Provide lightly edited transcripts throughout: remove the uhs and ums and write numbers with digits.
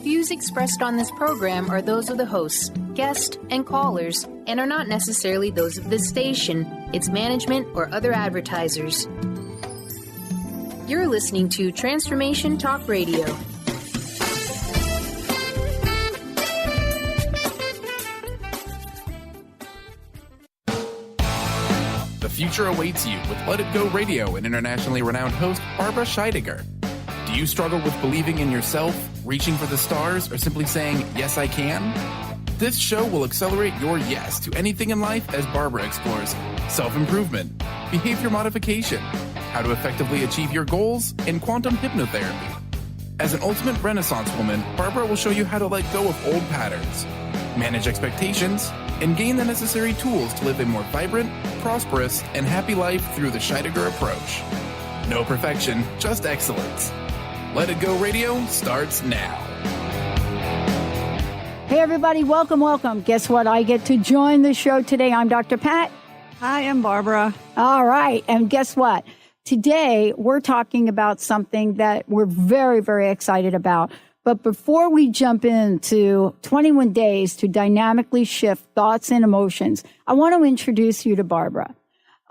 Views expressed on this program are those of the hosts, guests, and callers, and are not necessarily those of this station, its management, or other advertisers. You're listening to Transformation Talk Radio. The future awaits you with Let It Go Radio and internationally renowned host Barbara Scheidegger. Do you struggle with believing in yourself, reaching for the stars, or simply saying, yes, I can? This show will accelerate your yes to anything in life as Barbara explores self-improvement, behavior modification, how to effectively achieve your goals, and quantum hypnotherapy. As an ultimate Renaissance woman, Barbara will show you how to let go of old patterns, manage expectations, and gain the necessary tools to live a more vibrant, prosperous, and happy life through the Scheidegger approach. No perfection, just excellence. Let It Go Radio starts now. Hey everybody, welcome. Guess what? I get to join the show today. I'm Dr. Pat. Hi, I'm Barbara. All right. And guess what? Today we're talking about something that we're very, very excited about. But before we jump into 21 days to dynamically shift thoughts and emotions, I want to introduce you to Barbara.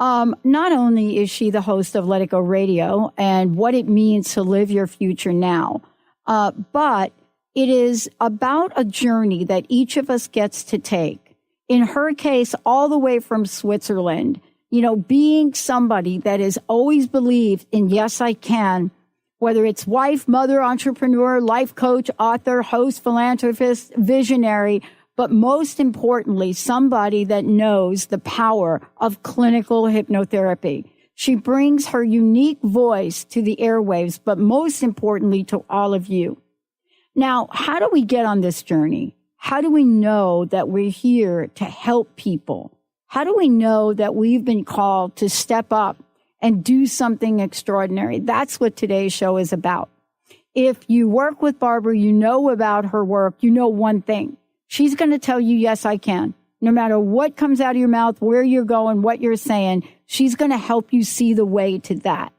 Not only is she the host of Let It Go Radio and what it means to live your future now, but it is about a journey that each of us gets to take. In her case, all the way from Switzerland, being somebody that has always believed in yes, I can, whether it's wife, mother, entrepreneur, life coach, author, host, philanthropist, visionary, but most importantly, somebody that knows the power of clinical hypnotherapy. She brings her unique voice to the airwaves, but most importantly to all of you. Now, how do we get on this journey? How do we know that we're here to help people? How do we know that we've been called to step up and do something extraordinary? That's what today's show is about. If you work with Barbara, you know about her work, you know one thing. She's going to tell you, yes, I can. No matter what comes out of your mouth, where you're going, what you're saying, she's going to help you see the way to that.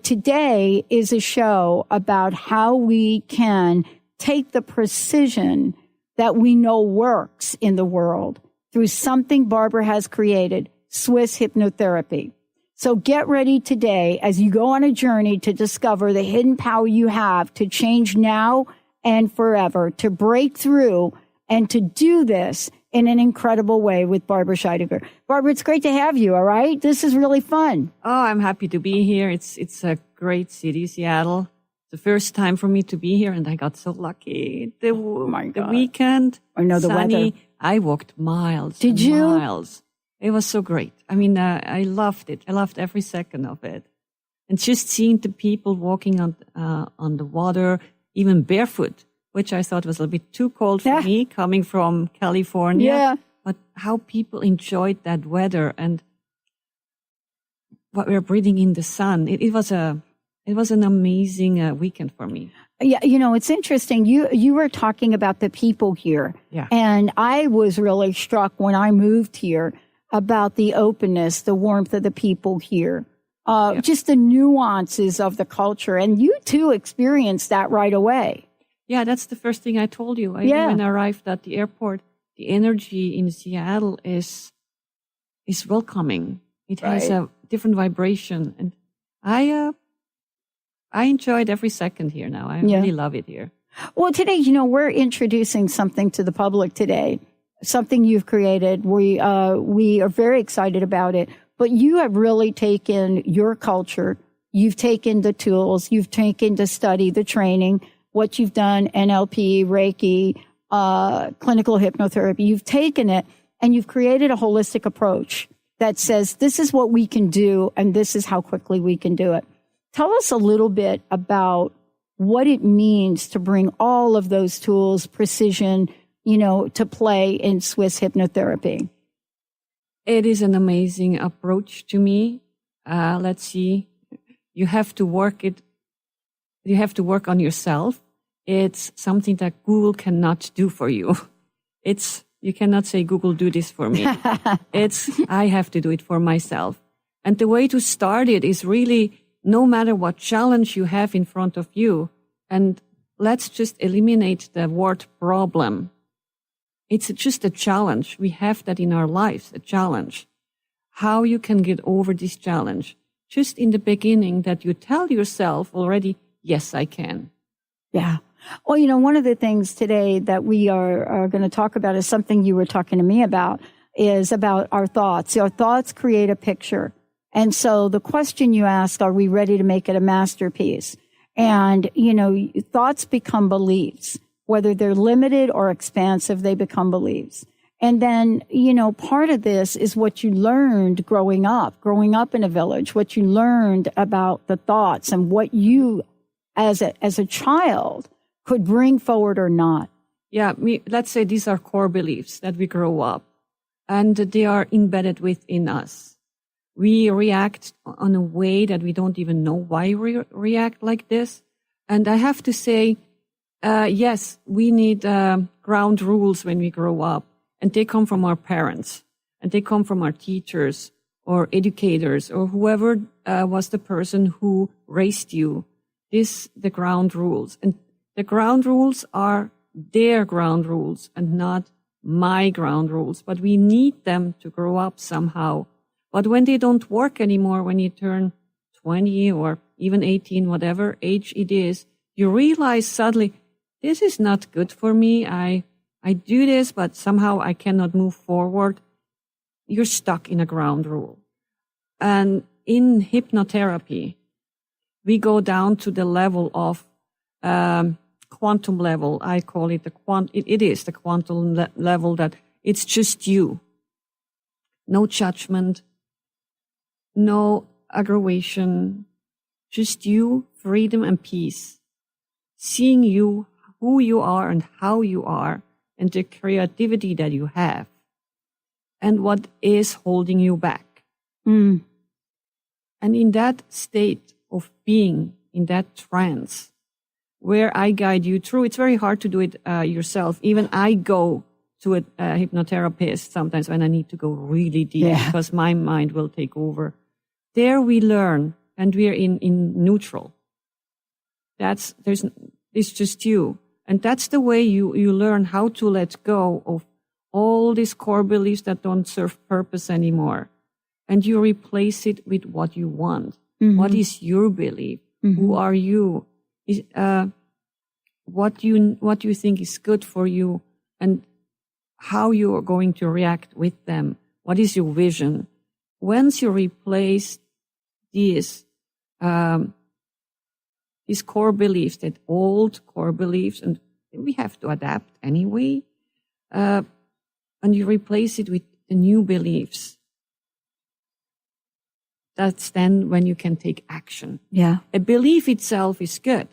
Today is a show about how we can take the precision that we know works in the world through something Barbara has created, Swiss hypnotherapy. So get ready today as you go on a journey to discover the hidden power you have to change now and forever, to break through and to do this in an incredible way with Barbara Scheidegger. Barbara, it's great to have you, all right? This is really fun. Oh, I'm happy to be here. It's a great city, Seattle. It's the first time for me to be here, and I got so lucky. The weekend, I know the sunny, weather. I walked miles. Did you? Miles. It was so great. I mean, I loved it. I loved every second of it. And just seeing the people walking on the water, even barefoot, which I thought was a little bit too cold for me, coming from California. Yeah. But how people enjoyed that weather and what we're breathing in the sun. It was an amazing weekend for me. Yeah, it's interesting. You were talking about the people here. Yeah. And I was really struck when I moved here about the openness, the warmth of the people here, just the nuances of the culture. And you too experienced that right away. Yeah, that's the first thing I told you. When I arrived at the airport, the energy in Seattle is welcoming. It has a different vibration. And I enjoyed every second here now. I really love it here. Well, today, we're introducing something to the public today, something you've created. We are very excited about it. But you have really taken your culture. You've taken the tools. You've taken the study, the training, what you've done, NLP, Reiki, clinical hypnotherapy. You've taken it and you've created a holistic approach that says this is what we can do and this is how quickly we can do it. Tell us a little bit about what it means to bring all of those tools, precision, to play in Swiss hypnotherapy. It is an amazing approach to me. Let's see. You have to work it. You have to work on yourself. It's something that Google cannot do for you. You cannot say, Google, do this for me. I have to do it for myself. And the way to start it is really, no matter what challenge you have in front of you, and let's just eliminate the word problem. It's just a challenge. We have that in our lives, a challenge. How you can get over this challenge. Just in the beginning that you tell yourself already, yes, I can. Yeah. Well, one of the things today that we are going to talk about is something you were talking to me about, is about our thoughts. Our thoughts create a picture. And so the question you ask, are we ready to make it a masterpiece? And, thoughts become beliefs. Whether they're limited or expansive, they become beliefs. And then, part of this is what you learned growing up in a village, what you learned about the thoughts and what you as a child could bring forward or not. Yeah, let's say these are core beliefs that we grow up and they are embedded within us. We react on a way that we don't even know why we react like this. And I have to say, yes, we need ground rules when we grow up. And they come from our parents. And they come from our teachers or educators or whoever was the person who raised you. The ground rules. And the ground rules are their ground rules and not my ground rules. But we need them to grow up somehow. But when they don't work anymore, when you turn 20 or even 18, whatever age it is, you realize suddenly, this is not good for me. I do this, but somehow I cannot move forward. You're stuck in a ground rule. And in hypnotherapy, we go down to the level of quantum level. I call it it is the quantum level that it's just you. No judgment, no aggravation, just you, freedom and peace. Seeing you, who you are and how you are, and the creativity that you have, and what is holding you back. And in that state of being, in that trance, where I guide you through, it's very hard to do it yourself. Even I go to a hypnotherapist sometimes when I need to go really deep because my mind will take over. There we learn, and we're in neutral. It's just you. And that's the way you learn how to let go of all these core beliefs that don't serve purpose anymore. And you replace it with what you want. Mm-hmm. What is your belief? Mm-hmm. Who are you? What you think is good for you and how you are going to react with them. What is your vision? Once you replace these core beliefs, that old core beliefs, and we have to adapt anyway, and you replace it with the new beliefs, that's then when you can take action. Yeah. A belief itself is good,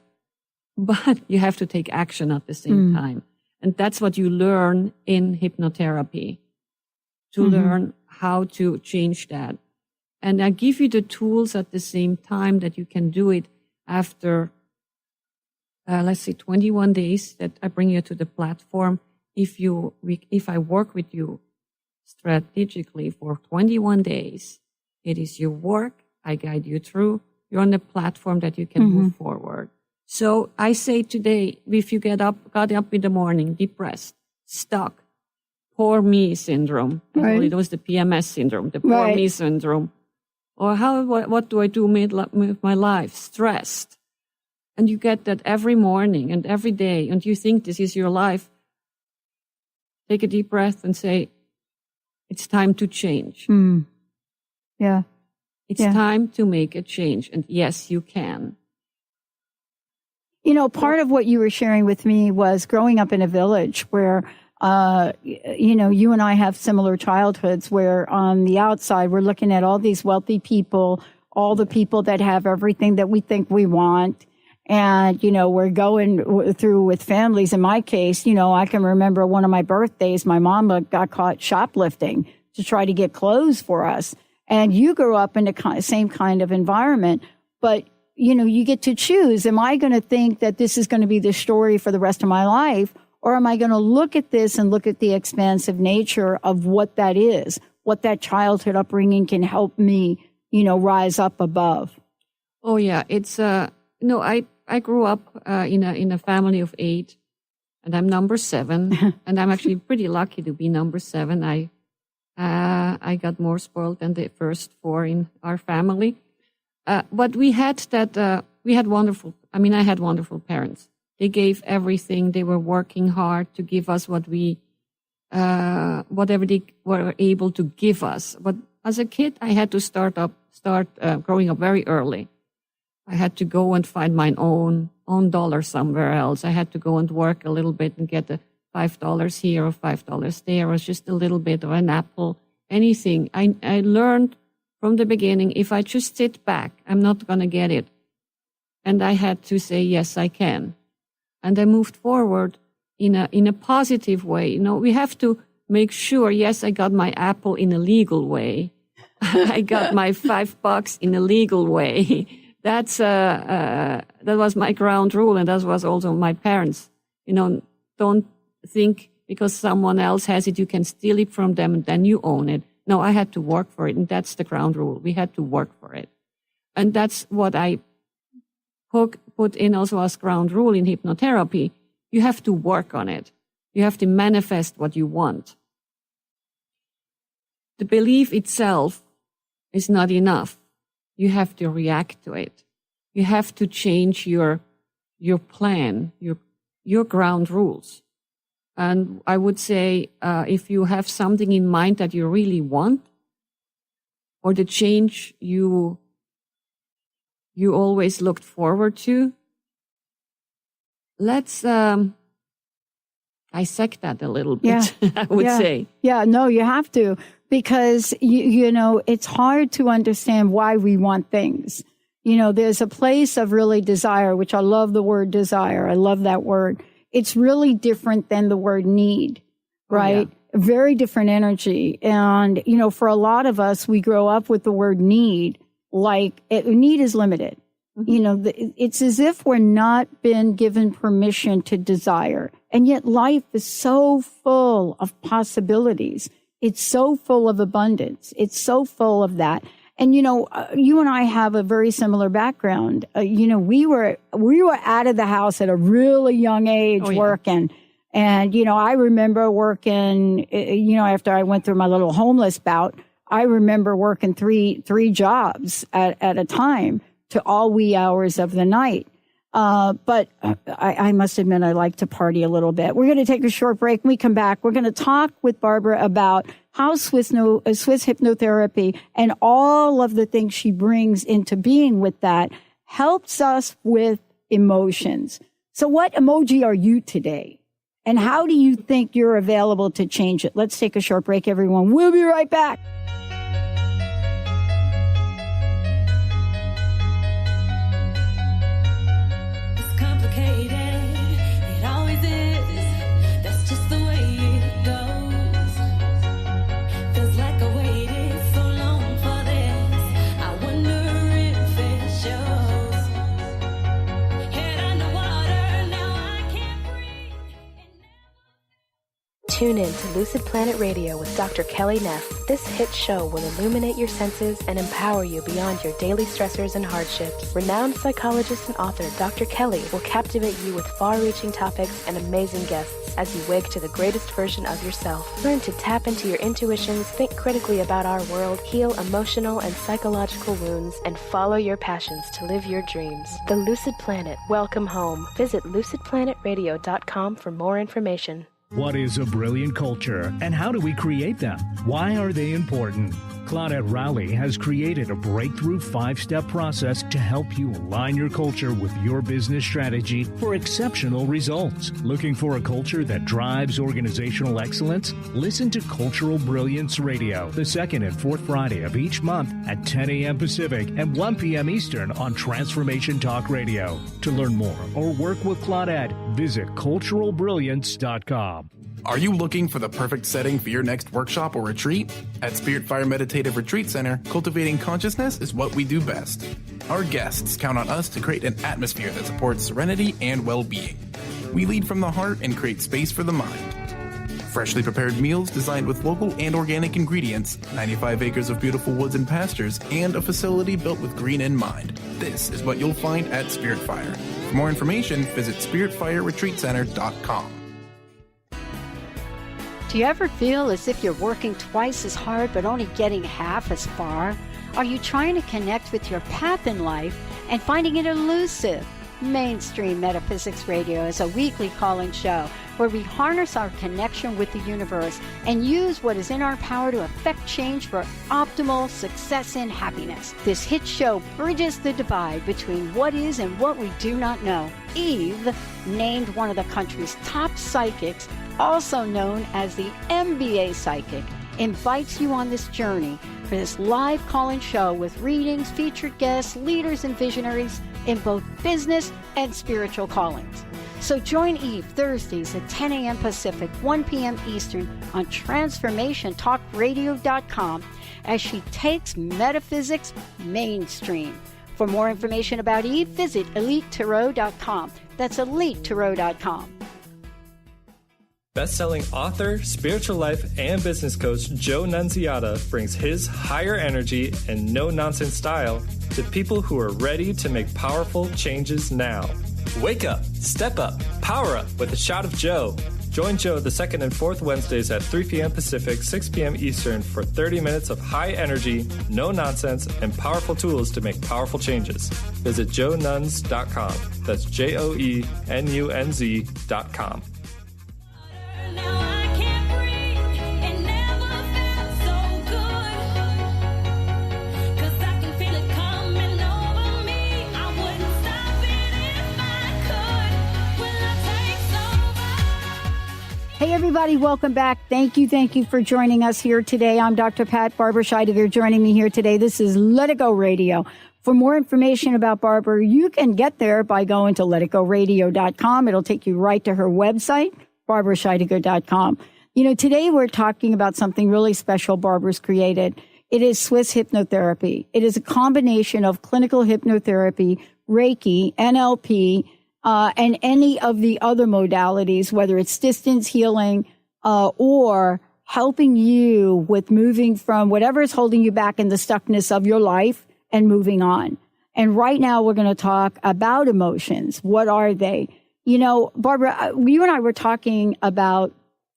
but you have to take action at the same time. And that's what you learn in hypnotherapy, to learn how to change that. And I give you the tools at the same time that you can do it after, let's say, 21 days that I bring you to the platform. If I work with you strategically for 21 days, it is your work. I guide you through. You're on a platform that you can move forward. So I say today, if you got up in the morning, depressed, stuck, poor me syndrome. Right. It was the PMS syndrome, the poor me syndrome. Or what do I do with my life? Stressed. And you get that every morning and every day, and you think this is your life. Take a deep breath and say, it's time to change. Yeah. It's time to make a change. And yes, you can. Part of what you were sharing with me was growing up in a village where, you and I have similar childhoods where on the outside, we're looking at all these wealthy people, all the people that have everything that we think we want. And, we're going through with families. In my case, I can remember one of my birthdays, my mama got caught shoplifting to try to get clothes for us. And you grew up in the same kind of environment, but you get to choose. Am I going to think that this is going to be the story for the rest of my life? Or am I going to look at this and look at the expansive nature of what that is, what that childhood upbringing can help me, rise up above? Oh, yeah. It's, I grew up in a family of 8, and I'm number 7, and I'm actually pretty lucky to be number 7. I got more spoiled than the first 4 in our family. But we had wonderful. I had wonderful parents. They gave everything. They were working hard to give us whatever they were able to give us. But as a kid, I had to start growing up very early. I had to go and find my own dollar somewhere else. I had to go and work a little bit and get the $5 here or $5 there, or just a little bit of an apple, anything. I learned from the beginning, if I just sit back, I'm not going to get it. And I had to say, yes, I can. And I moved forward in a positive way. We have to make sure, yes, I got my apple in a legal way. I got my $5 in a legal way. That was my ground rule, and that was also my parents. Don't think because someone else has it, you can steal it from them and then you own it. No, I had to work for it, and that's the ground rule. We had to work for it. And that's what I put in also as ground rule in hypnotherapy. You have to work on it. You have to manifest what you want. The belief itself is not enough. You have to react to it. You have to change your plan, your ground rules. And I would say, if you have something in mind that you really want, or the change you always looked forward to, let's dissect that a little bit, I would say. Yeah, no, you have to, because, it's hard to understand why we want things. There's a place of really desire, which I love the word desire. I love that word. It's really different than the word need, right? Oh, yeah. Very different energy. And, for a lot of us, we grow up with the word need, need is limited. Mm-hmm. It's as if we're not been given permission to desire. And yet life is so full of possibilities. It's so full of abundance. It's so full of that. And, you and I have a very similar background. We were out of the house at a really young age working. And, I remember working, after I went through my little homeless bout, I remember working three jobs at a time to all wee hours of the night. But I must admit, I like to party a little bit. We're going to take a short break. When we come back, we're going to talk with Barbara about how Swiss hypnotherapy and all of the things she brings into being with that helps us with emotions. So what emoji are you today? And how do you think you're available to change it? Let's take a short break, everyone. We'll be right back. Tune in to Lucid Planet Radio with Dr. Kelly Neff. This hit show will illuminate your senses and empower you beyond your daily stressors and hardships. Renowned psychologist and author Dr. Kelly will captivate you with far-reaching topics and amazing guests as you wake to the greatest version of yourself. Learn to tap into your intuitions, think critically about our world, heal emotional and psychological wounds, and follow your passions to live your dreams. The Lucid Planet. Welcome home. Visit lucidplanetradio.com for more information. What is a brilliant culture, and how do we create them? Why are they important? Claudette Rowley has created a breakthrough 5-step process to help you align your culture with your business strategy for exceptional results. Looking for a culture that drives organizational excellence? Listen to Cultural Brilliance Radio, the second and fourth Friday of each month at 10 a.m. Pacific and 1 p.m. Eastern on Transformation Talk Radio. To learn more or work with Claudette, visit culturalbrilliance.com. Are you looking for the perfect setting for your next workshop or retreat? At Spirit Fire Meditative Retreat Center, cultivating consciousness is what we do best. Our guests count on us to create an atmosphere that supports serenity and well-being. We lead from the heart and create space for the mind. Freshly prepared meals designed with local and organic ingredients, 95 acres of beautiful woods and pastures, and a facility built with green in mind. This is what you'll find at Spirit Fire. For For more information, visit spiritfireretreatcenter.com. Do you ever feel as if you're working twice as hard but only getting half as far? Are you trying to connect with your path in life and finding it elusive? Mainstream Metaphysics Radio is a weekly call-in show where we harness our connection with the universe and use what is in our power to affect change for optimal success and happiness. This hit show bridges the divide between what is and what we do not know. Eve, named one of the country's top psychics, also known as the MBA psychic, invites you on this journey for this live call-in show with readings, featured guests, leaders, and visionaries in both business and spiritual callings. So join Eve Thursdays at 10 a.m. Pacific, 1 p.m. Eastern on TransformationTalkRadio.com as she takes metaphysics mainstream. For more information about Eve, visit EliteTarot.com. That's EliteTarot.com. Best-selling author, spiritual life, and business coach Joe Nunziata brings his higher energy and no-nonsense style to people who are ready to make powerful changes now. Wake up, step up, power up with a shot of Joe. Join Joe the second and fourth Wednesdays at 3 p.m. Pacific, 6 p.m. Eastern for 30 minutes of high energy, no nonsense, and powerful tools to make powerful changes. Visit joenuns.com. That's JOENUNZ.com. Hey, everybody, welcome back. Thank you for joining us here today. I'm Dr. Pat Barbara Scheidegger joining me here today. This is Let It Go Radio. For more information about Barbara, you can get there by going to letitgoradio.com. It'll take you right to her website, barbarascheidegger.com. You know, today we're talking about something really special Barbara's created. It is Swiss hypnotherapy. It is a combination of clinical hypnotherapy, Reiki, NLP, and any of the other modalities, whether it's distance healing or helping you with moving from whatever is holding you back in the stuckness of your life and moving on. And right now we're going to talk about emotions. What are they? You know, Barbara, you and I were talking about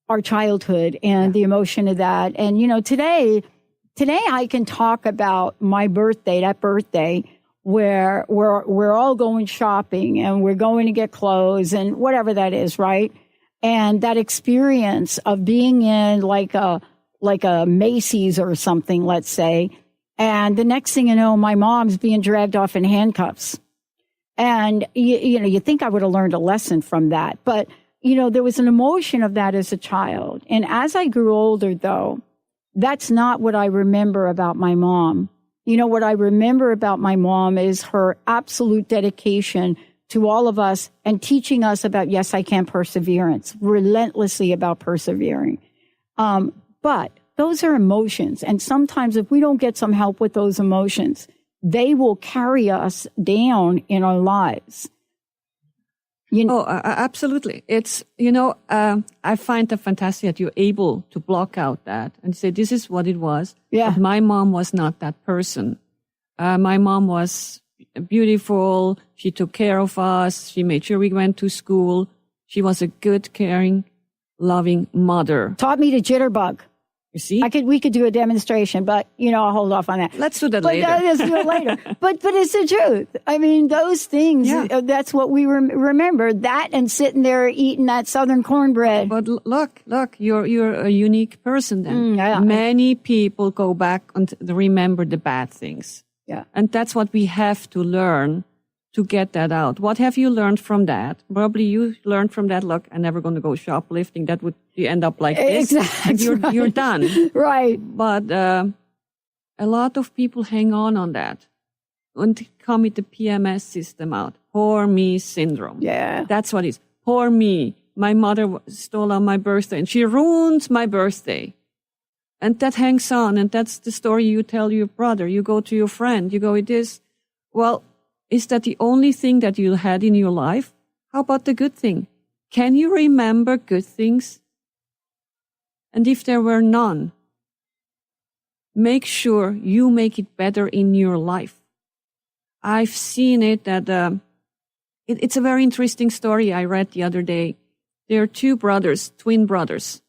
our childhood and the emotion of that. And, you know, today I can talk about my birthday, that birthday, where we're all going shopping and we're going to get clothes and whatever that is, right? And that experience of being in like a Macy's or something, let's say, and the next thing you know, my mom's being dragged off in handcuffs. And you think I would have learned a lesson from that, but you know, there was an emotion of that as a child. And as I grew older, though, that's not what I remember about my mom. You know, what I remember about my mom is her absolute dedication to all of us and teaching us about, yes, I can perseverance, relentlessly about persevering. But those are emotions. And sometimes if we don't get some help with those emotions, they will carry us down in our lives. Absolutely. It's, I find it fantastic that you're able to block out that and say, this is what it was. Yeah. But my mom was not that person. My mom was beautiful. She took care of us. She made sure we went to school. She was a good, caring, loving mother. Taught me to jitterbug. You see? We could do a demonstration, but, I'll hold off on that. Let's do that later. Let's do it later. But it's the truth. I mean, those things, that's what we remember. That and sitting there eating that Southern cornbread. But look, you're a unique person then. Yeah. Many people go back and remember the bad things. Yeah. And that's what we have to learn to get that out. What have you learned from that? Probably you learned from that, look, I'm never going to go shoplifting. That would you end up like this. Exactly. And you're done. Right. But a lot of people hang on that. And come with the PMS system out. Poor me syndrome. Yeah. That's what it is. Poor me. My mother stole on my birthday and she ruined my birthday. And that hangs on. And that's the story you tell your brother. You go to your friend. You go, it is, well, is that the only thing that you had in your life? How about the good thing? Can you remember good things? And if there were none, make sure you make it better in your life. I've seen it that it's a very interesting story I read the other day. There are two brothers, twin brothers.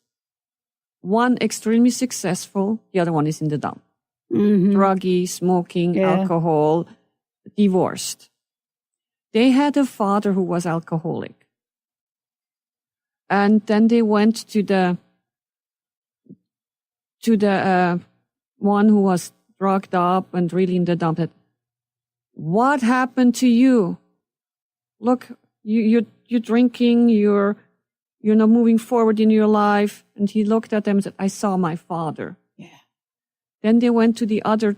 One extremely successful, the other one is in the dump. Mm-hmm. Druggy, smoking, alcohol, divorced. They had a father who was alcoholic. And then they went to the one who was drugged up and really in the dump. Said, what happened to you? Look, you're drinking, you're not moving forward in your life. And he looked at them and said, I saw my father. Yeah. Then they went to the other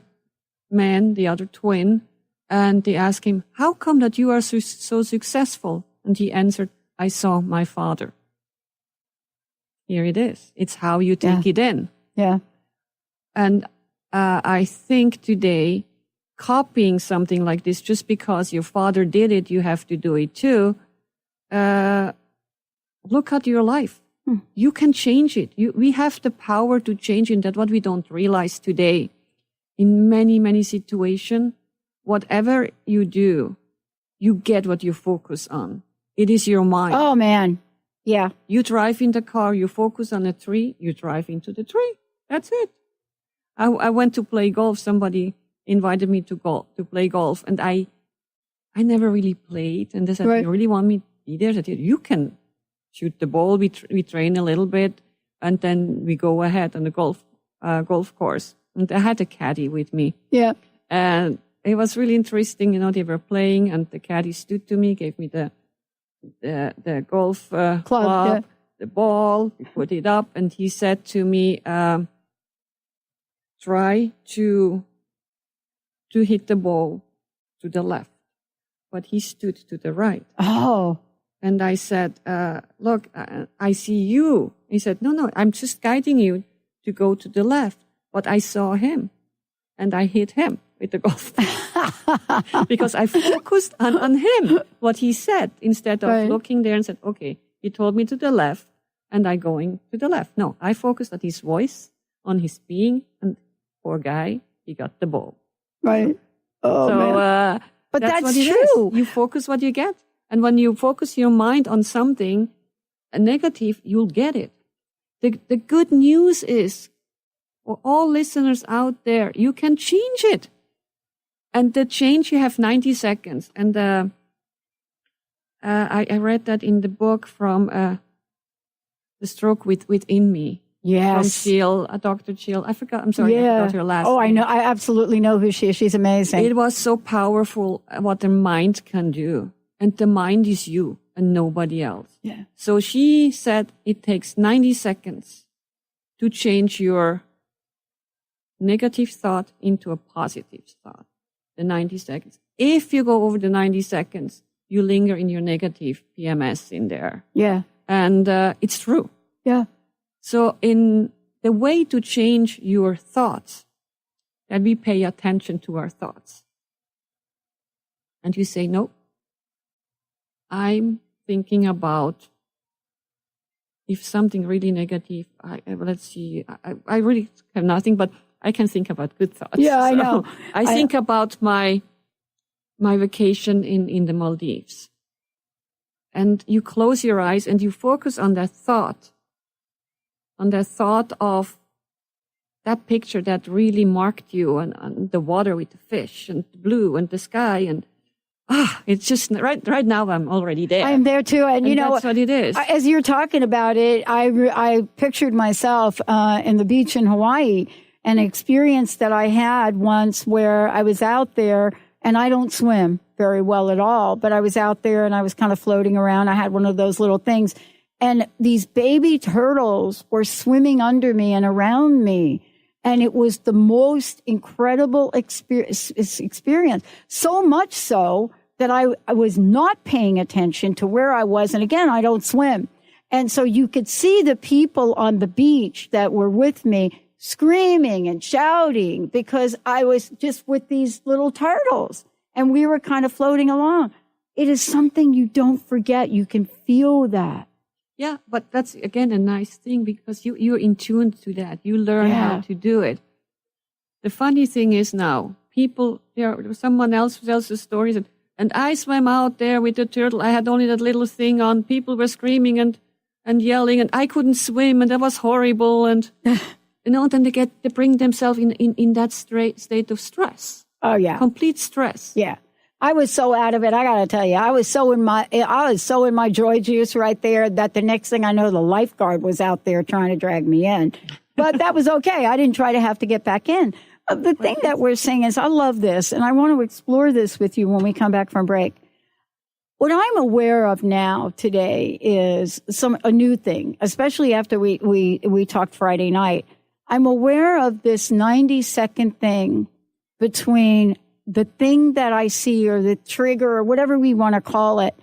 man, the other twin, and they asked him, how come that you are so successful? And he answered, I saw my father. Here it is. It's how you take it in. Yeah. And I think today, copying something like this, just because your father did it, you have to do it too. Look at your life. You can change it. We have the power to change it. That's what we don't realize today. In many, many situations, whatever you do, you get what you focus on. It is your mind. Oh, man. Yeah. You drive in the car, you focus on a tree, you drive into the tree. That's it. I went to play golf. Somebody invited me to play golf, and I never really played. And they said, you really want me to be there? I said, you can shoot the ball. We train a little bit, and then we go ahead on the golf course. And I had a caddy with me. Yeah. And it was really interesting. They were playing, and the caddy stood to me, gave me the golf club, the ball, we put it up, and he said to me, try to hit the ball to the left. But he stood to the right. Oh. And I said, look, I see you. He said, no, I'm just guiding you to go to the left. But I saw him, and I hit him with the golf ball. Because I focused on him, what he said, instead of looking there and said, okay, he told me to the left, and I going to the left. No, I focused on his voice, on his being, and poor guy, he got the ball. Right. Oh, so, man. But that's true. You focus what you get. And when you focus your mind on something negative, you'll get it. The good news is, for all listeners out there, you can change it. And the change, you have 90 seconds. And I read that in the book from The Stroke Within Me. Yes. From Dr. Jill. I forgot her last name. I know. I absolutely know who she is. She's amazing. It was so powerful what the mind can do. And the mind is you and nobody else. Yeah. So she said it takes 90 seconds to change your negative thought into a positive thought. The 90 seconds. If you go over the 90 seconds, you linger in your negative PMS in there. Yeah. And it's true. Yeah. So in the way to change your thoughts, that we pay attention to our thoughts. And you say, no, I'm thinking about if something really negative, let's see, I really have nothing, but I can think about good thoughts. Yeah, I know. I think about my vacation in the Maldives. And you close your eyes and you focus on that thought of that picture that really marked you and the water with the fish and the blue and the sky and it's just right now I'm already there. I'm there too, and you know that's what it is. As you're talking about it, I pictured myself in the beach in Hawaii, an experience that I had once where I was out there, and I don't swim very well at all, but I was out there and I was kind of floating around. I had one of those little things, and these baby turtles were swimming under me and around me. And it was the most incredible experience, so much so that I was not paying attention to where I was. And again, I don't swim. And so you could see the people on the beach that were with me screaming and shouting because I was just with these little turtles and we were kind of floating along. It is something you don't forget. You can feel that. Yeah, but that's, again, a nice thing because you're in tune to that. You learn how to do it. The funny thing is now, someone else tells the stories, And I swam out there with the turtle. I had only that little thing on. People were screaming and yelling, and I couldn't swim, and that was horrible. And, then they bring themselves in that state of stress. Oh, yeah. Complete stress. Yeah. I was so out of it. I got to tell you, I was so in my joy juice right there that the next thing I know, the lifeguard was out there trying to drag me in. But that was okay. I didn't try to have to get back in. The thing that we're saying is, I love this, and I want to explore this with you when we come back from break. What I'm aware of now today is a new thing, especially after we talked Friday night. I'm aware of this 90-second thing between the thing that I see or the trigger or whatever we want to call it,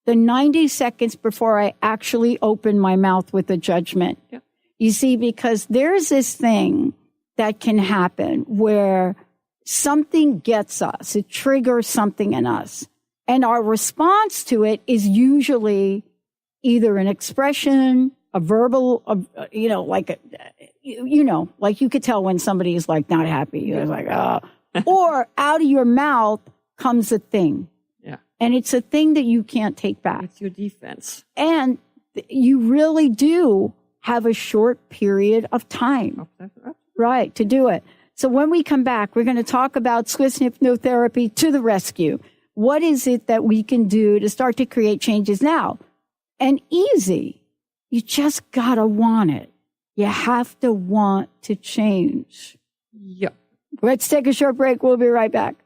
the 90 seconds before I actually open my mouth with a judgment. Yeah. You see, because there's this thing that can happen where something gets us, it triggers something in us. And our response to it is usually either an expression, a verbal, like you could tell when somebody is like not happy. You're like, oh. Or out of your mouth comes a thing. Yeah. And it's a thing that you can't take back. It's your defense. And you really do have a short period of time, right, to do it. So when we come back, we're going to talk about Swiss hypnotherapy to the rescue. What is it that we can do to start to create changes now? And easy. You just got to want it. You have to want to change. Yep. Let's take a short break. We'll be right back.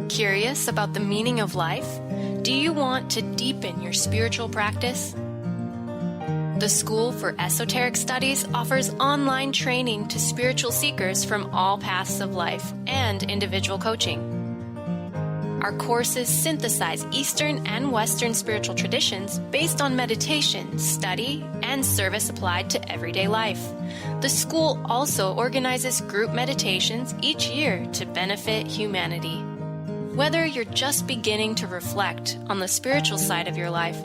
Curious about the meaning of life? Do you want to deepen your spiritual practice? The School for Esoteric Studies offers online training to spiritual seekers from all paths of life and individual coaching. Our courses synthesize Eastern and Western spiritual traditions based on meditation, study, and service applied to everyday life. The school also organizes group meditations each year to benefit humanity. Whether you're just beginning to reflect on the spiritual side of your life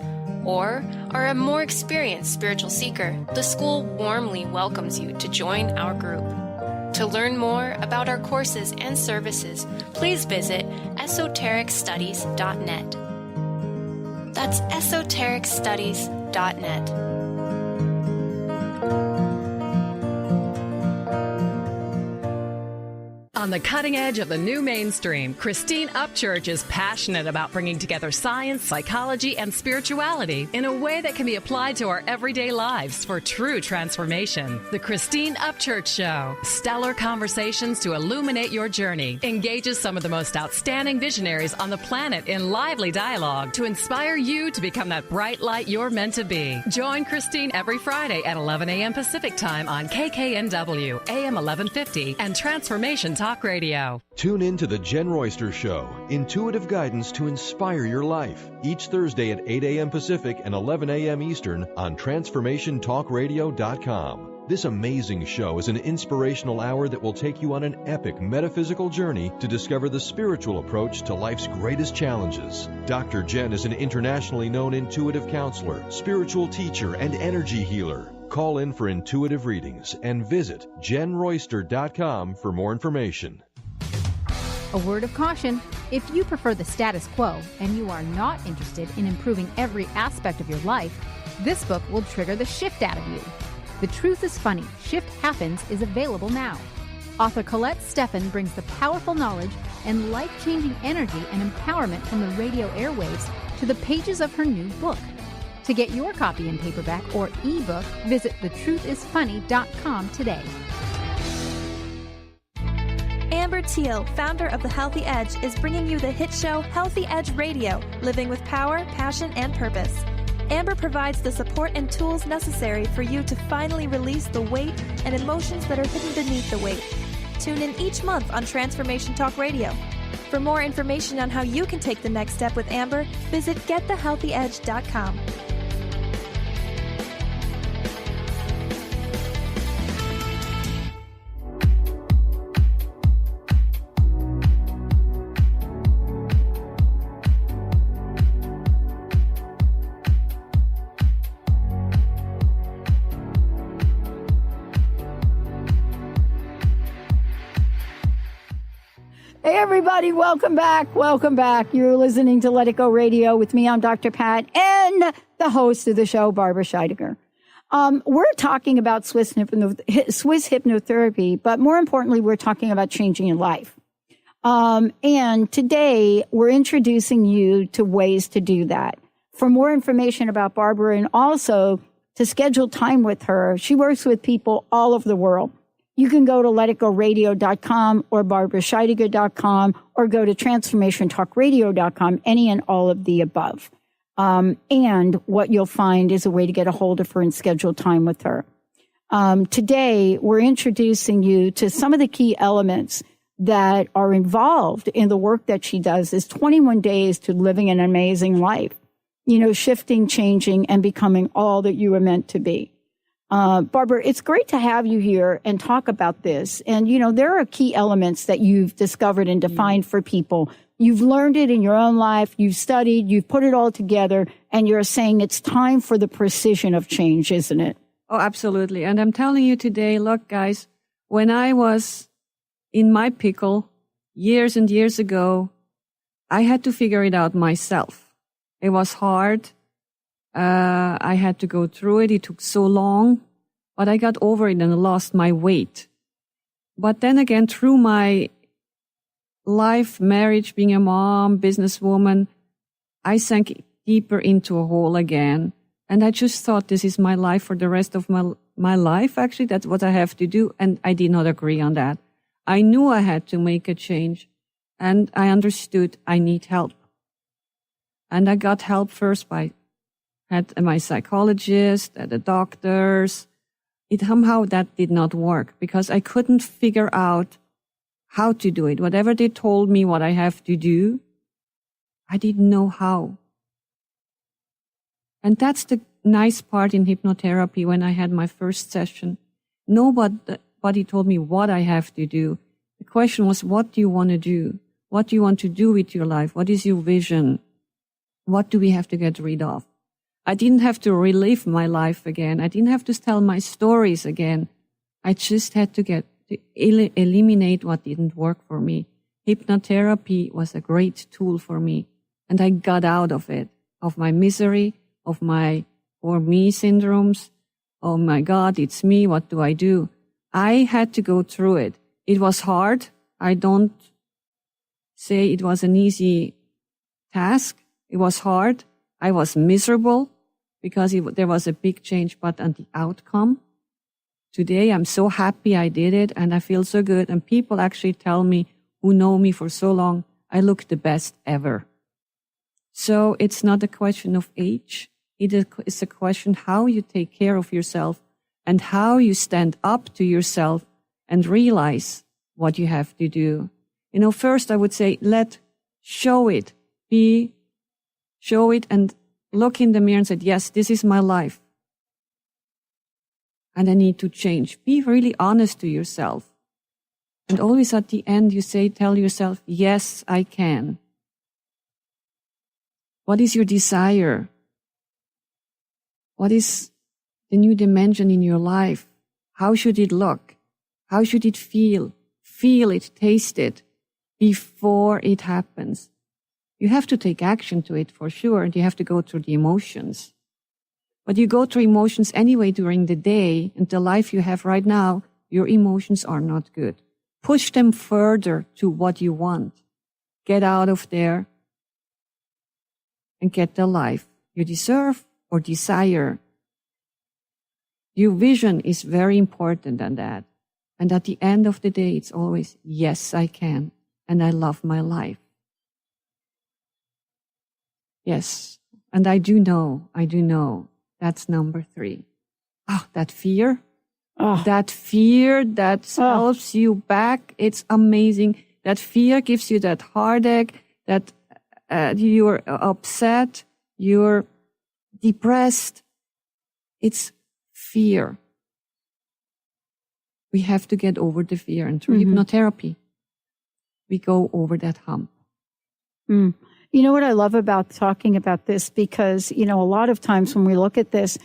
or are a more experienced spiritual seeker, the school warmly welcomes you to join our group. To learn more about our courses and services, please visit esotericstudies.net. That's esotericstudies.net. On the cutting edge of the new mainstream, Christine Upchurch is passionate about bringing together science, psychology, and spirituality in a way that can be applied to our everyday lives for true transformation. The Christine Upchurch Show, stellar conversations to illuminate your journey, engages some of the most outstanding visionaries on the planet in lively dialogue to inspire you to become that bright light you're meant to be. Join Christine every Friday at 11 a.m. Pacific Time on KKNW, AM 1150, and Transformation Talk Radio. Tune in to The Jen Royster Show, intuitive guidance to inspire your life, each Thursday at 8 a.m. Pacific and 11 a.m. Eastern on TransformationTalkRadio.com. This amazing show is an inspirational hour that will take you on an epic metaphysical journey to discover the spiritual approach to life's greatest challenges. Dr. Jen is an internationally known intuitive counselor, spiritual teacher, and energy healer. Call in for intuitive readings and visit jenroyster.com for more information. A word of caution: if you prefer the status quo and you are not interested in improving every aspect of your life, this book will trigger the shift out of you. The Truth is Funny, Shift Happens is available now. Author Colette Steffen brings the powerful knowledge and life-changing energy and empowerment from the radio airwaves to the pages of her new book. To get your copy in paperback or ebook, visit thetruthisfunny.com today. Amber Teal, founder of The Healthy Edge, is bringing you the hit show Healthy Edge Radio, living with power, passion, and purpose. Amber provides the support and tools necessary for you to finally release the weight and emotions that are hidden beneath the weight. Tune in each month on Transformation Talk Radio. For more information on how you can take the next step with Amber, visit getthehealthyedge.com. Hey, everybody, welcome back. Welcome back. You're listening to Let It Go Radio with me. I'm Dr. Pat and the host of the show, Barbara Scheidegger. We're talking about Swiss hypnotherapy, but more importantly, we're talking about changing your life. And today we're introducing you to ways to do that. For more information about Barbara and also to schedule time with her, she works with people all over the world. You can go to letitgoradio.com or barbarascheidegger.com or go to transformationtalkradio.com, any and all of the above. And what you'll find is a way to get a hold of her and schedule time with her. Today, we're introducing you to some of the key elements that are involved in the work that she does. Is 21 days to living an amazing life, shifting, changing, and becoming all that you were meant to be. Barbara, it's great to have you here and talk about this. And, there are key elements that you've discovered and defined for people. You've learned it in your own life. You've studied, you've put it all together, and you're saying it's time for the precision of change, isn't it? Oh, absolutely. And I'm telling you today, look, guys, when I was in my pickle years and years ago, I had to figure it out myself. It was hard. I had to go through it. It took so long, but I got over it and lost my weight. But then again, through my life, marriage, being a mom, businesswoman, I sank deeper into a hole again. And I just thought this is my life for the rest of my life. Actually, that's what I have to do. And I did not agree on that. I knew I had to make a change. And I understood I need help. And I got help first by had my psychologist, the doctors. Somehow that did not work because I couldn't figure out how to do it. Whatever they told me what I have to do, I didn't know how. And that's the nice part in hypnotherapy when I had my first session. Nobody told me what I have to do. The question was, what do you want to do? What do you want to do with your life? What is your vision? What do we have to get rid of? I didn't have to relive my life again. I didn't have to tell my stories again. I just had to eliminate what didn't work for me. Hypnotherapy was a great tool for me. And I got out of it, of my misery, of my poor me syndromes. Oh my God, it's me. What do I do? I had to go through it. It was hard. I don't say it was an easy task. It was hard. I was miserable because there was a big change, but on the outcome, today I'm so happy I did it and I feel so good. And people actually tell me, who know me for so long, I look the best ever. So it's not a question of age. It's a question how you take care of yourself and how you stand up to yourself and realize what you have to do. First I would say, show it and look in the mirror and say, yes, this is my life. And I need to change. Be really honest to yourself. And always at the end, tell yourself, yes, I can. What is your desire? What is the new dimension in your life? How should it look? How should it feel? Feel it, taste it before it happens. You have to take action to it for sure, and you have to go through the emotions. But you go through emotions anyway during the day, and the life you have right now, your emotions are not good. Push them further to what you want. Get out of there and get the life you deserve or desire. Your vision is very important than that. And at the end of the day, it's always, yes, I can, and I love my life. Yes, and I do know, that's number 3. That fear. That fear that helps you back, it's amazing. That fear gives you that heartache, that you're upset, you're depressed. It's fear. We have to get over the fear, and through hypnotherapy, we go over that hump. You know what I love about talking about this? Because, a lot of times when we look at this,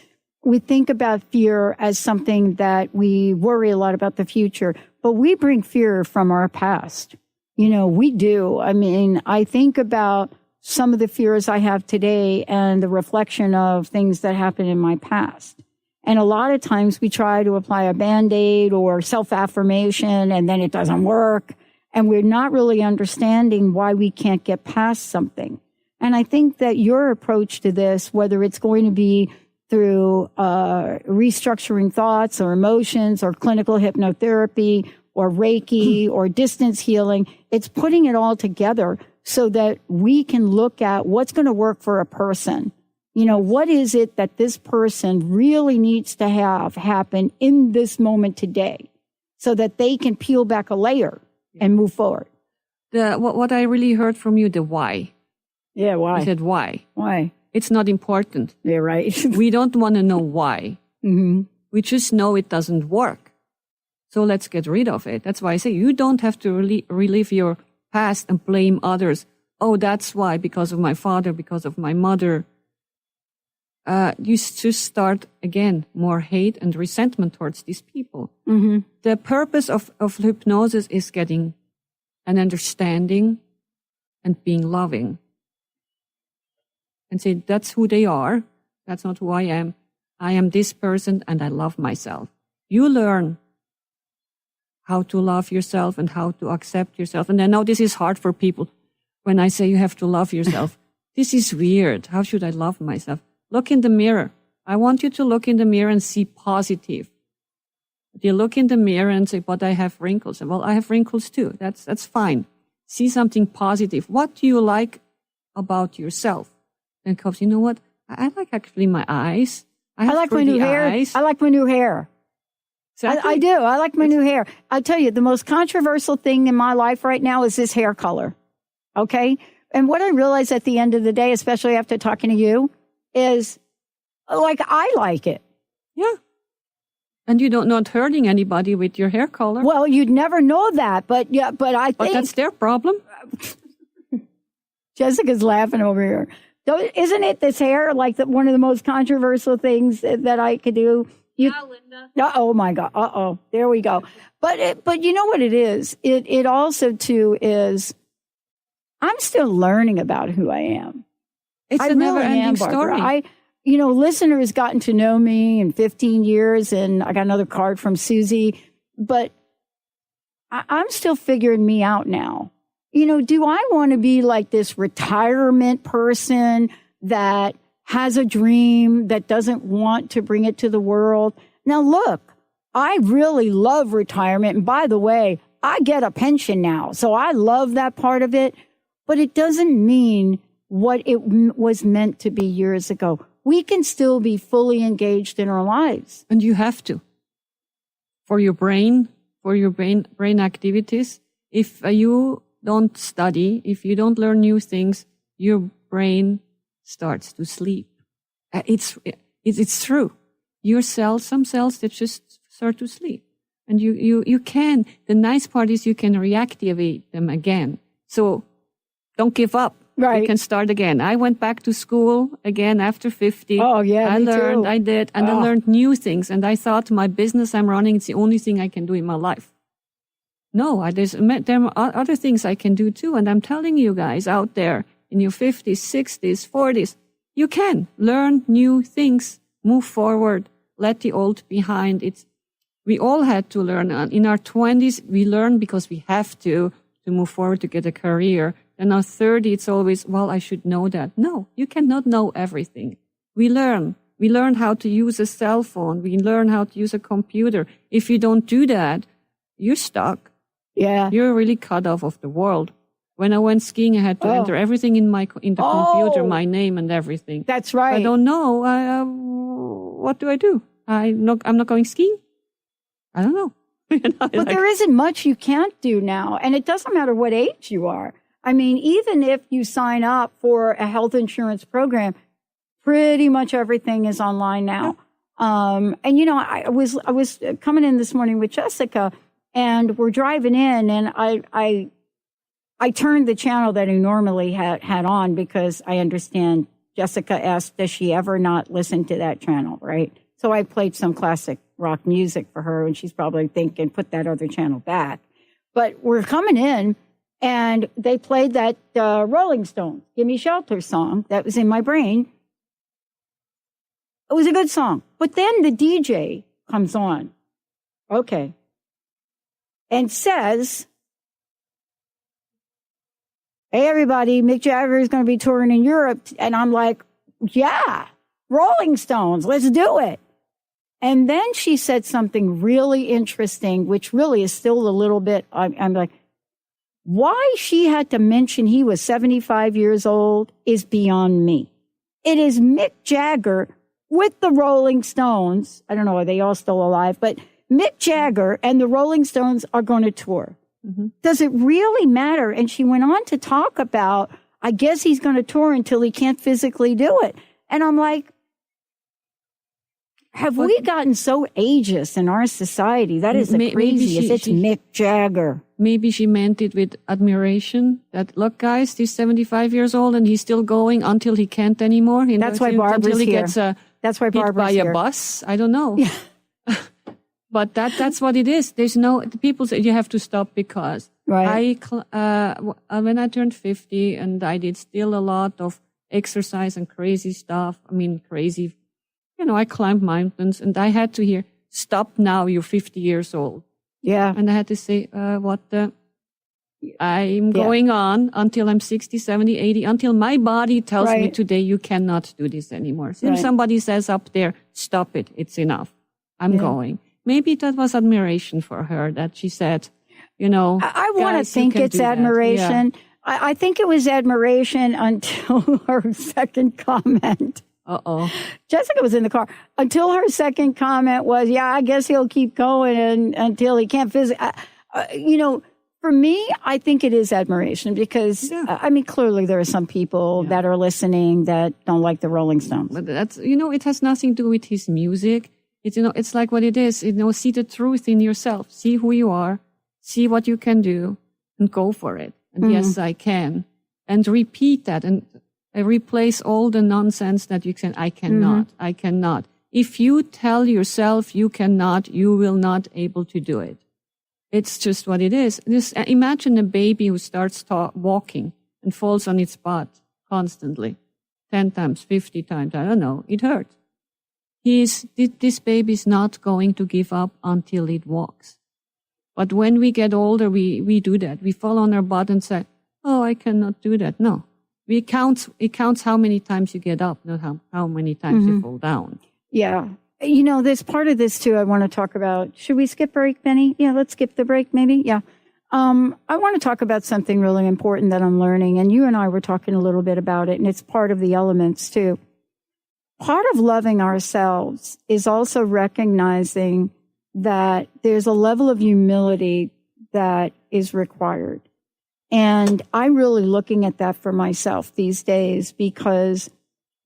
we think about fear as something that we worry a lot about the future, but we bring fear from our past. We do. I mean, I think about some of the fears I have today and the reflection of things that happened in my past. And a lot of times we try to apply a Band-Aid or self-affirmation and then it doesn't work. And we're not really understanding why we can't get past something. And I think that your approach to this, whether it's going to be through restructuring thoughts or emotions or clinical hypnotherapy or Reiki or distance healing, it's putting it all together so that we can look at what's going to work for a person. What is it that this person really needs to have happen in this moment today so that they can peel back a layer and move forward? What I really heard from you, the why. Yeah, why? You said why. Why? It's not important. Yeah, right. We don't want to know why. Mm-hmm. We just know it doesn't work. So let's get rid of it. That's why I say you don't have to relive your past and blame others. Oh, that's why, because of my father, because of my mother. You just start, again, more hate and resentment towards these people. Mm-hmm. The purpose of hypnosis is getting an understanding and being loving. And say, that's who they are. That's not who I am. I am this person and I love myself. You learn how to love yourself and how to accept yourself. And I know this is hard for people when I say you have to love yourself. This is weird. How should I love myself? Look in the mirror. I want you to look in the mirror and see positive. You look in the mirror and say, but I have wrinkles. Well, I have wrinkles too. That's fine. See something positive. What do you like about yourself? And comes, you know what? I like actually my eyes. I like my new hair. I like my new hair. Exactly. I do. I like my new hair. I tell you, the most controversial thing in my life right now is this hair color. Okay? And what I realize at the end of the day, especially after talking to you, is I like it. Yeah. And you don't not hurting anybody with your hair color. Well, you'd never know that, but I think... But that's their problem. Jessica's laughing over here. Isn't it this hair one of the most controversial things that I could do? Linda. Oh my God. Uh-oh. There we go. But you know what it is? It also too is I'm still learning about who I am. It's a never-ending story. Listeners gotten to know me in 15 years, and I got another card from Susie, but I'm still figuring me out now. Do I want to be like this retirement person that has a dream that doesn't want to bring it to the world? Now, look, I really love retirement. And by the way, I get a pension now, so I love that part of it, but it doesn't mean what it was meant to be years ago. We can still be fully engaged in our lives. And you have to. For your brain activities. If you don't study, if you don't learn new things, your brain starts to sleep. It's true. Your cells, some cells, they just start to sleep. And you can, the nice part is you can reactivate them again. So don't give up. Right. You can start again. I went back to school again after 50. Oh, yeah, I learned, too. I did, and I learned new things. And I thought my business I'm running, it's the only thing I can do in my life. No, there are other things I can do too. And I'm telling you guys out there in your 50s, 60s, 40s, you can learn new things, move forward, let the old behind. We all had to learn. In our 20s, we learn because we have to move forward to get a career. And now 30, it's always, well, I should know that. No, you cannot know everything. We learn. We learn how to use a cell phone. We learn how to use a computer. If you don't do that, you're stuck. Yeah. You're really cut off of the world. When I went skiing, I had to enter everything in the computer, my name and everything. That's right. I don't know. What do I do? I'm not going skiing? I don't know. But there isn't much you can't do now. And it doesn't matter what age you are. I mean, even if you sign up for a health insurance program, pretty much everything is online now. And I was coming in this morning with Jessica, and we're driving in, and I turned the channel that I normally had on because I understand Jessica asked, does she ever not listen to that channel, right? So I played some classic rock music for her, and she's probably thinking, put that other channel back. But we're coming in, And they played that Rolling Stones, Gimme Shelter song that was in my brain. It was a good song. But then the DJ comes on. Okay. And says, hey, everybody, Mick Jagger is going to be touring in Europe. And I'm like, yeah, Rolling Stones, let's do it. And then she said something really interesting, which really is still a little bit, I'm like, why she had to mention he was 75 years old is beyond me. It is Mick Jagger with the Rolling Stones. I don't know, are they all still alive? But Mick Jagger and the Rolling Stones are going to tour. Mm-hmm. Does it really matter? And she went on to talk about, I guess he's going to tour until he can't physically do it. And I'm like, have we gotten so ageist in our society? That is the craziest. It's Mick Jagger. Maybe she meant it with admiration. That, look, guys, he's 75 years old and he's still going until he can't anymore. That's why Barbara's here. That's why Barbara's hit by here. a bus. I don't know. Yeah. But that's what it is. There's no, people say you have to stop because. Right. When I turned 50 and I did still a lot of exercise and crazy stuff. I mean, crazy. I climbed mountains and I had to hear, stop now, you're 50 years old. Yeah. And I had to say, I'm going on until I'm 60, 70, 80, until my body tells me today you cannot do this anymore. So if somebody says up there, stop it, it's enough. I'm going. Maybe that was admiration for her that she said, I want to think it's admiration. Yeah. I think it was admiration until her second comment. Uh-oh. Jessica was in the car until her second comment was, I guess he'll keep going until he can't physically. For me, I think it is admiration because, clearly there are some people that are listening that don't like the Rolling Stones. But that's, it has nothing to do with his music. It's, it's like what it is. See the truth in yourself. See who you are. See what you can do and go for it. And yes, I can. And repeat that and replace all the nonsense that you say, I cannot, I cannot. If you tell yourself you cannot, you will not able to do it. It's just what it is. Just imagine a baby who starts walking and falls on its butt constantly, 10 times, 50 times, I don't know, it hurts. This baby is not going to give up until it walks. But when we get older, we do that. We fall on our butt and say, oh, I cannot do that. No. It counts how many times you get up, not how many times you fall down. Yeah. There's part of this too I want to talk about. Should we skip break, Benny? Yeah, let's skip the break maybe. Yeah. I want to talk about something really important that I'm learning. And you and I were talking a little bit about it, and it's part of the elements too. Part of loving ourselves is also recognizing that there's a level of humility that is required. And I'm really looking at that for myself these days because,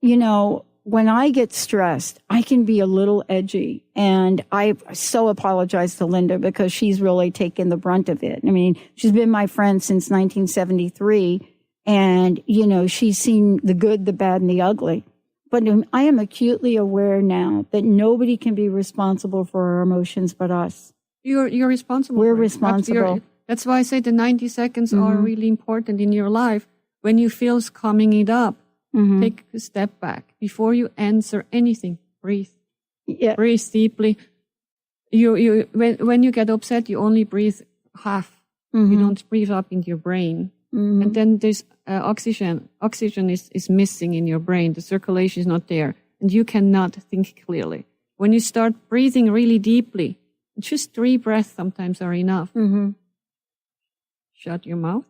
when I get stressed, I can be a little edgy. And I so apologize to Linda because she's really taken the brunt of it. I mean, she's been my friend since 1973. And, she's seen the good, the bad, and the ugly. But I am acutely aware now that nobody can be responsible for our emotions but us. You're responsible. We're responsible. That's why I say the 90 seconds are really important in your life. When you feel coming it up, take a step back. Before you answer anything, breathe. Yeah. Breathe deeply. When you get upset, you only breathe half. You don't breathe up into your brain. And then there's oxygen. Oxygen is missing in your brain. The circulation is not there. And you cannot think clearly. When you start breathing really deeply, just 3 breaths sometimes are enough. Shut your mouth,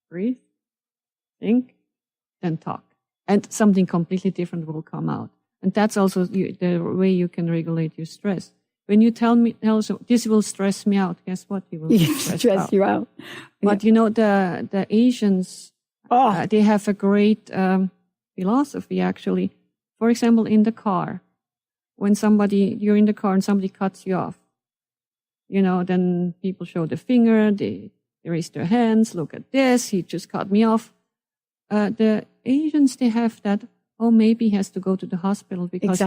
breathe, think, then talk. And something completely different will come out. And that's also the way you can regulate your stress. When you tell this will stress me out, guess what? You will stress you out. But the Asians, they have a great philosophy actually. For example, in the car, when you're in the car and somebody cuts you off, then people show the finger, they raise their hands, look at this, he just cut me off. The Asians, they have that, maybe he has to go to the hospital because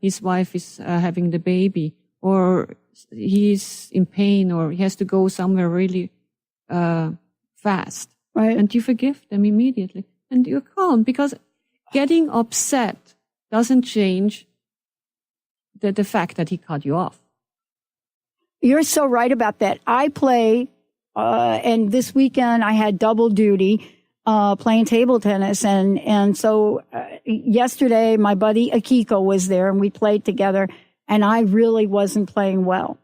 his wife is having the baby, or he's in pain, or he has to go somewhere really fast. Right. And you forgive them immediately. And you're calm, because getting upset doesn't change the fact that he cut you off. You're so right about that. I play, and this weekend I had double duty playing table tennis. And so yesterday my buddy Akiko was there and we played together, and I really wasn't playing well.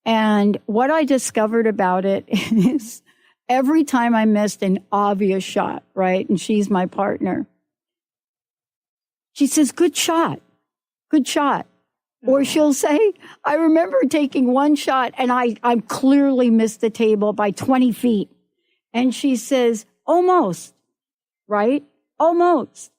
And what I discovered about it is every time I missed an obvious shot, right? And she's my partner. She says, good shot. Good shot. Or she'll say, I remember taking one shot and I clearly missed the table by 20 feet. And she says, almost, right? Almost.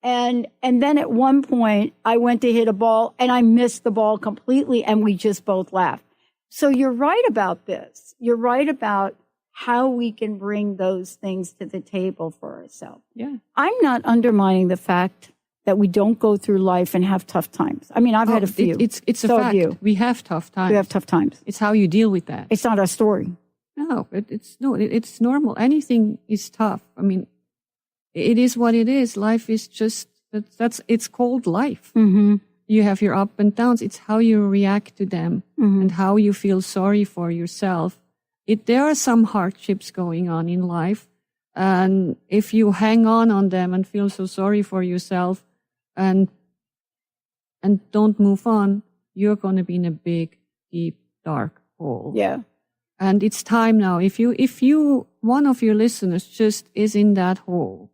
And then at one point I went to hit a ball and I missed the ball completely, and we just both laughed. So you're right about this. You're right about how we can bring those things to the table for ourselves. Yeah. I'm not undermining the fact that we don't go through life and have tough times. I mean, I've had a few. It's a So have fact. you. We have tough times. We have tough times. It's how you deal with that. It's not our story. No, it's normal. Anything is tough. I mean, it is what it is. Life is just, it's called life. Mm-hmm. You have your up and downs. It's how you react to them and how you feel sorry for yourself. There are some hardships going on in life. And if you hang on them and feel so sorry for yourself and don't move on, you're going to be in a big, deep, dark hole. Yeah. And it's time now. If you, one of your listeners just is in that hole,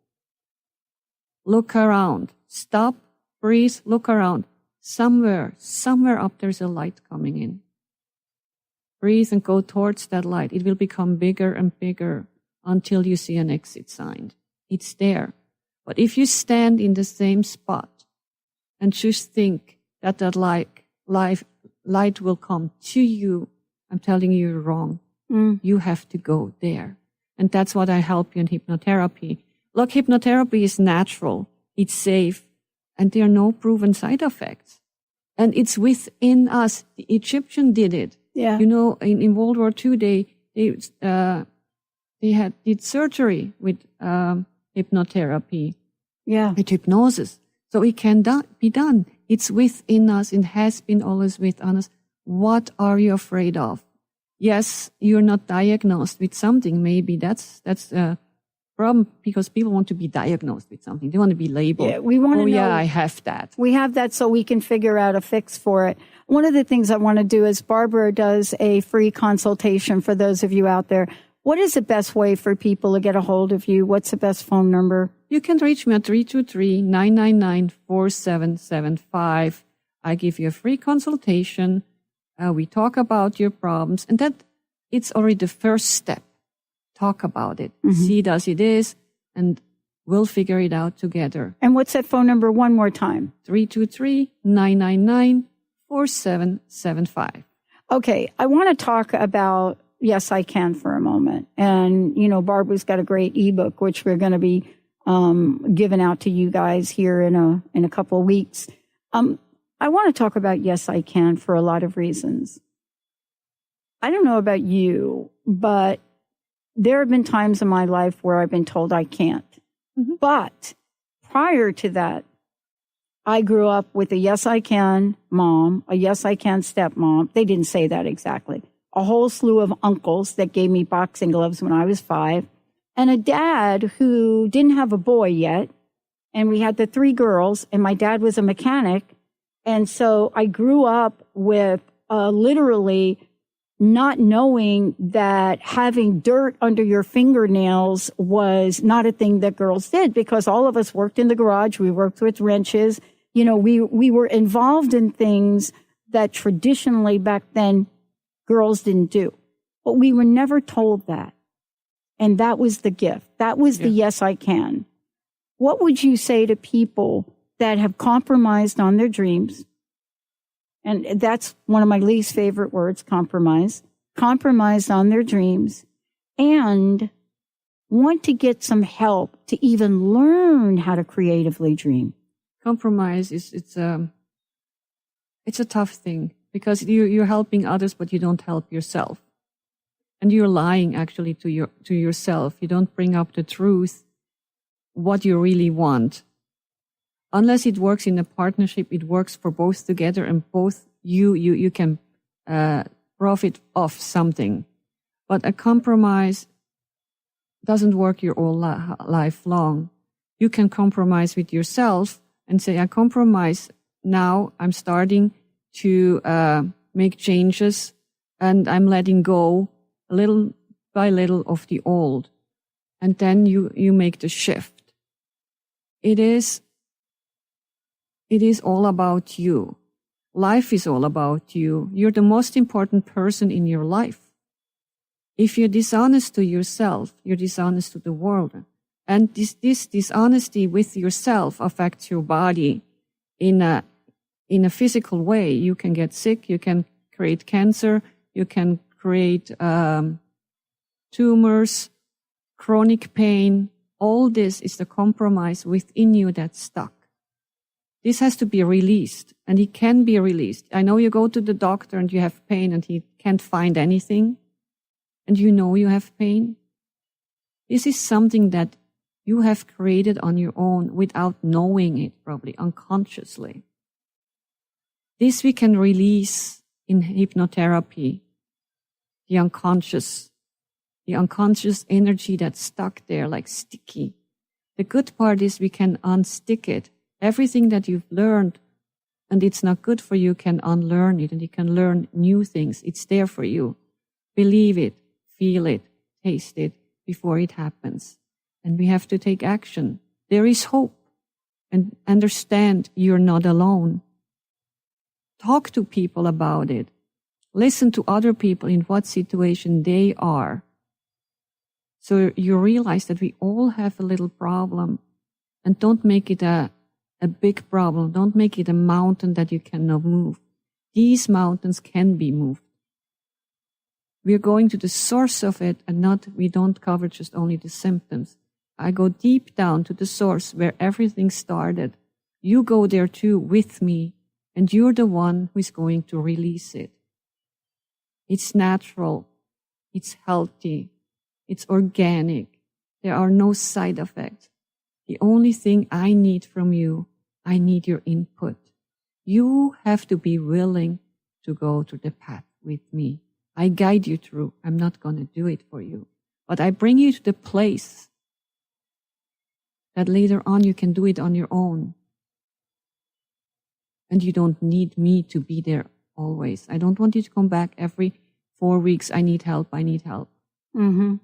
look around, stop, breathe, look around. Somewhere up there's a light coming in. Breathe and go towards that light. It will become bigger and bigger until you see an exit sign. It's there. But if you stand in the same spot and just think that light will come to you, I'm telling you you're wrong. You have to go there. And that's what I help you in hypnotherapy. Look, hypnotherapy is natural. It's safe. And there are no proven side effects. And it's within us. The Egyptian did it. Yeah. You know, in World War II, they did surgery with hypnotherapy. Yeah. With hypnosis. So it can be done. It's within us. It has been always within us. What are you afraid of? Yes, you're not diagnosed with something. Maybe that's a problem, because people want to be diagnosed with something. They want to be labeled. Yeah, we want to know. Yeah, I have that. We have that so we can figure out a fix for it. One of the things I want to do is Barbara does a free consultation for those of you out there. What is the best way for people to get a hold of you? What's the best phone number? You can reach me at 323-999-4775. I give you a free consultation. We talk about your problems, and that it's already the first step. Talk about it. See it as it is, and we'll figure it out together. And what's that phone number one more time? 323-999-4775. Okay, I want to talk about Yes, I Can for a moment. And, you know, Barbara's got a great ebook, which we're going to be giving out to you guys here in a couple of weeks. I want to talk about Yes, I Can for a lot of reasons. I don't know about you, but there have been times in my life where I've been told I can't. But prior to that, I grew up with a Yes, I Can mom, a Yes, I Can stepmom. They didn't say that exactly. A whole slew of uncles that gave me boxing gloves when I was 5, and a dad who didn't have a boy yet. And we had the 3 girls, and my dad was a mechanic. And so I grew up with literally not knowing that having dirt under your fingernails was not a thing that girls did, because all of us worked in the garage. We worked with wrenches. You know, we were involved in things that traditionally back then girls didn't do. But we were never told that. And that was the gift. That was the Yes, I Can. What would you say to people that have compromised on their dreams? And that's one of my least favorite words, compromise. Compromised on their dreams and want to get some help to even learn how to creatively dream. Compromise it's a tough thing, because you're helping others, but you don't help yourself. And you're lying actually to yourself. You don't bring up the truth, what you really want. Unless it works in a partnership, it works for both together, and both you can profit off something. But a compromise doesn't work your whole life long. You can compromise with yourself and say, I compromise now. I'm starting to make changes, and I'm letting go little by little of the old. And then you make the shift. It is all about you. Life is all about you. You're the most important person in your life. If you're dishonest to yourself, you're dishonest to the world. And this dishonesty with yourself affects your body in a physical way. You can get sick, you can create cancer, you can create tumors, chronic pain. All this is the compromise within you that's stuck. This has to be released, and it can be released. I know you go to the doctor and you have pain and he can't find anything, and you know you have pain. This is something that you have created on your own without knowing it, probably unconsciously. This we can release in hypnotherapy, the unconscious energy that's stuck there like sticky. The good part is we can unstick it. Everything that you've learned and it's not good for you can unlearn it, and you can learn new things. It's there for you. Believe it, feel it, taste it before it happens. And we have to take action. There is hope. And understand you're not alone. Talk to people about it. Listen to other people in what situation they are. So you realize that we all have a little problem, and don't make it a big problem. Don't make it a mountain that you cannot move. These mountains can be moved. We're going to the source of it, and we don't cover just only the symptoms. I go deep down to the source where everything started. You go there too with me, and you're the one who is going to release it. It's natural. It's healthy. It's organic. There are no side effects. The only thing I need from you, I need your input. You have to be willing to go to the path with me. I guide you through. I'm not going to do it for you. But I bring you to the place that later on you can do it on your own. And you don't need me to be there always. I don't want you to come back every 4 weeks. I need help. Mm-hmm.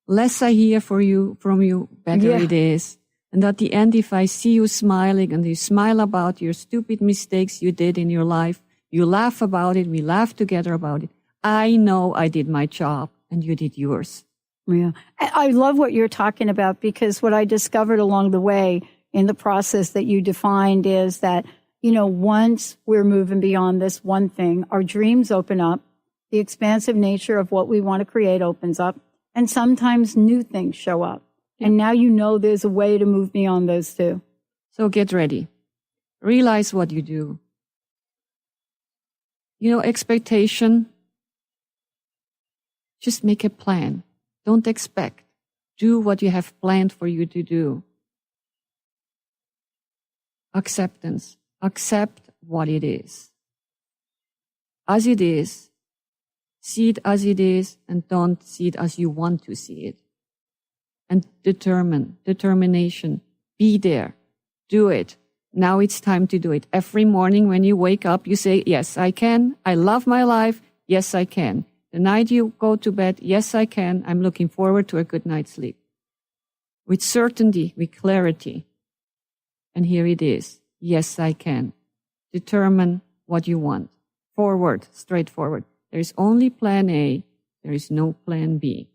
Less I hear from you, better it is. And at the end, if I see you smiling and you smile about your stupid mistakes you did in your life, you laugh about it, we laugh together about it, I know I did my job and you did yours. Yeah. I love what you're talking about, because what I discovered along the way in the process that you defined is that, once we're moving beyond this one thing, our dreams open up, the expansive nature of what we want to create opens up, and sometimes new things show up. And now there's a way to move beyond those two. So get ready. Realize what you do. Expectation. Just make a plan. Don't expect. Do what you have planned for you to do. Acceptance. Accept what it is. As it is. See it as it is, and don't see it as you want to see it. And determination. Be there. Do it. Now it's time to do it. Every morning when you wake up, you say, yes, I can. I love my life. Yes, I can. The night you go to bed, yes, I can. I'm looking forward to a good night's sleep. With certainty, with clarity. And here it is. Yes, I can. Determine what you want. Forward, straightforward. There is only plan A. There is no plan B.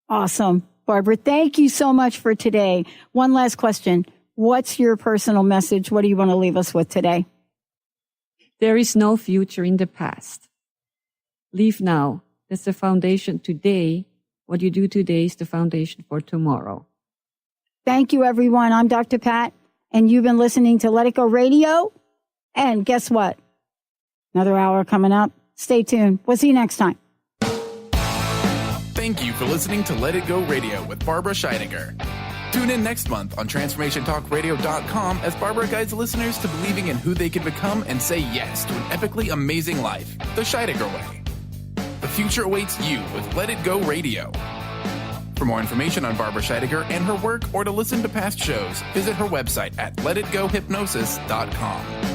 Awesome. Barbara, thank you so much for today. One last question. What's your personal message? What do you want to leave us with today? There is no future in the past. Live now. That's the foundation today. What you do today is the foundation for tomorrow. Thank you, everyone. I'm Dr. Pat, and you've been listening to Let It Go Radio. And guess what? Another hour coming up. Stay tuned. We'll see you next time. Thank you for listening to Let It Go Radio with Barbara Scheidegger. Tune in next month on TransformationTalkRadio.com as Barbara guides listeners to believing in who they can become and say yes to an epically amazing life, the Scheidegger way. The future awaits you with Let It Go Radio. For more information on Barbara Scheidegger and her work, or to listen to past shows, visit her website at letitgohypnosis.com.